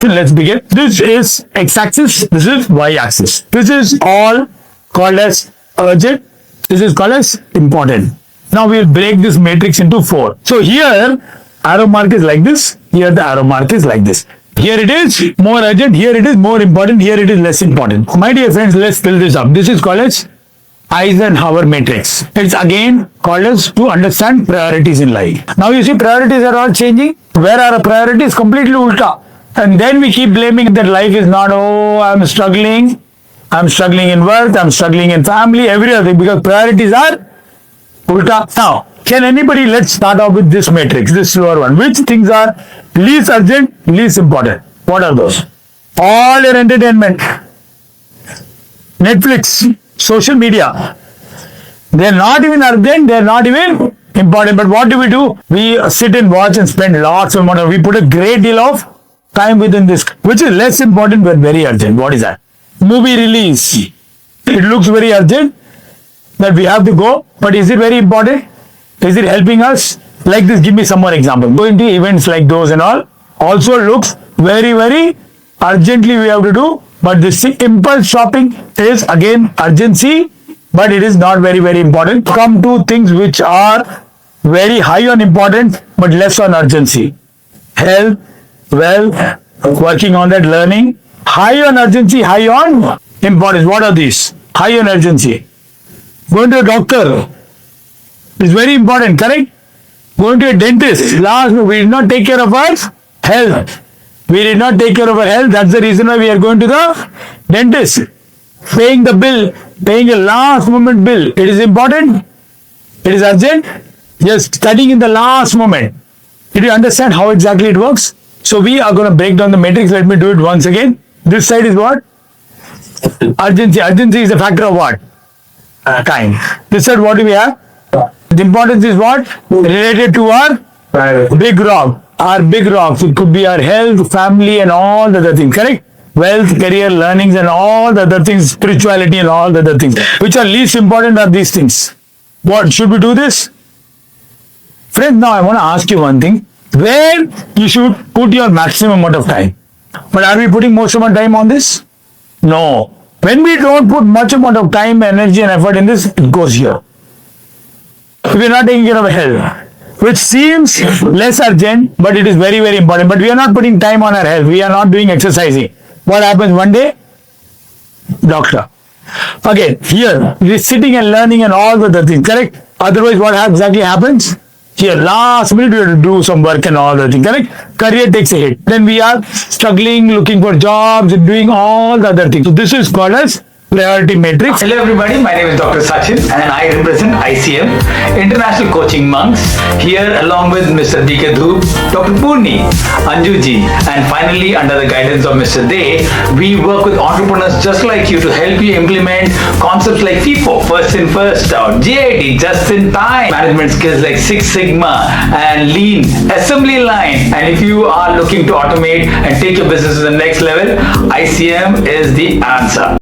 Let's begin. This is x-axis, this is y-axis. This is all called as urgent. This is called as important. Now we'll break this matrix into 4. So here, arrow mark is like this. Here the arrow mark is like this. Here it is more urgent. Here it is more important. Here it is less important. My dear friends, let's fill this up. This is called as Eisenhower Matrix. It's again called as to understand priorities in life. Now you see priorities are all changing. Where are our priorities? Completely ulta. And then we keep blaming that life is not, oh, I'm struggling in work, I'm struggling in family, everything, because priorities are ulta. Now, can anybody, let's start off with this matrix, this slower one. Which things are least urgent, least important? What are those? All your entertainment, Netflix, social media. They're not even urgent, they're not even important. But what do? We sit and watch and spend lots of money. We put a great deal of time within this, which is less important but very urgent. What is that? Movie release. It looks very urgent that we have to go, but is it very important? Is it helping us? Like this, give me some more example. Going to events like those and all also looks very, very urgently we have to do, but this impulse shopping is again urgency, but it is not very, very important. Come to things which are very high on importance but less on urgency. Health, wealth, working on that, learning. High on urgency, high on importance. What are these? High on urgency. Going to a doctor is very important, correct? Going to a dentist, last, we did not take care of our health. We did not take care of our health. That's the reason why we are going to the dentist. Paying the bill, paying a last moment bill. It is important. It is urgent. Yes, studying in the last moment. Did you understand how exactly it works? So we are going to break down the matrix. Let me do it once again. This side is what? Urgency. Urgency is a factor of what? Time. This side what do we have? The importance is what? Related to our big rock. Our big rocks. It could be our health, family and all the other things. Correct? Wealth, career, learnings and all the other things. Spirituality and all the other things. Which are least important are these things. What? Should we do this? Friends, now I want to ask you one thing. Where you should put your maximum amount of time. But are we putting most of our time on this? No. When we don't put much amount of time, energy and effort in this, it goes here. We are not taking care of health, which seems less urgent, but it is very, very important. But we are not putting time on our health. We are not doing exercising. What happens one day? Doctor. Again, here, we are sitting and learning and all the other things, correct? Otherwise, what exactly happens? Here, last minute we have to do some work and all the things, correct? Career takes a hit. Then we are struggling, looking for jobs, and doing all the other things. So this is called as priority matrix. Hello everybody, my name is Dr. Sachin and I represent ICM, International Coaching Monks, here along with Mr. D.K. Dhoop, Dr. Purni, Anjuji, and finally under the guidance of Mr. Day, we work with entrepreneurs just like you to help you implement concepts like FIFO, first in, first out, JIT, just in time, management skills like Six Sigma and Lean, assembly line. And if you are looking to automate and take your business to the next level, ICM is the answer.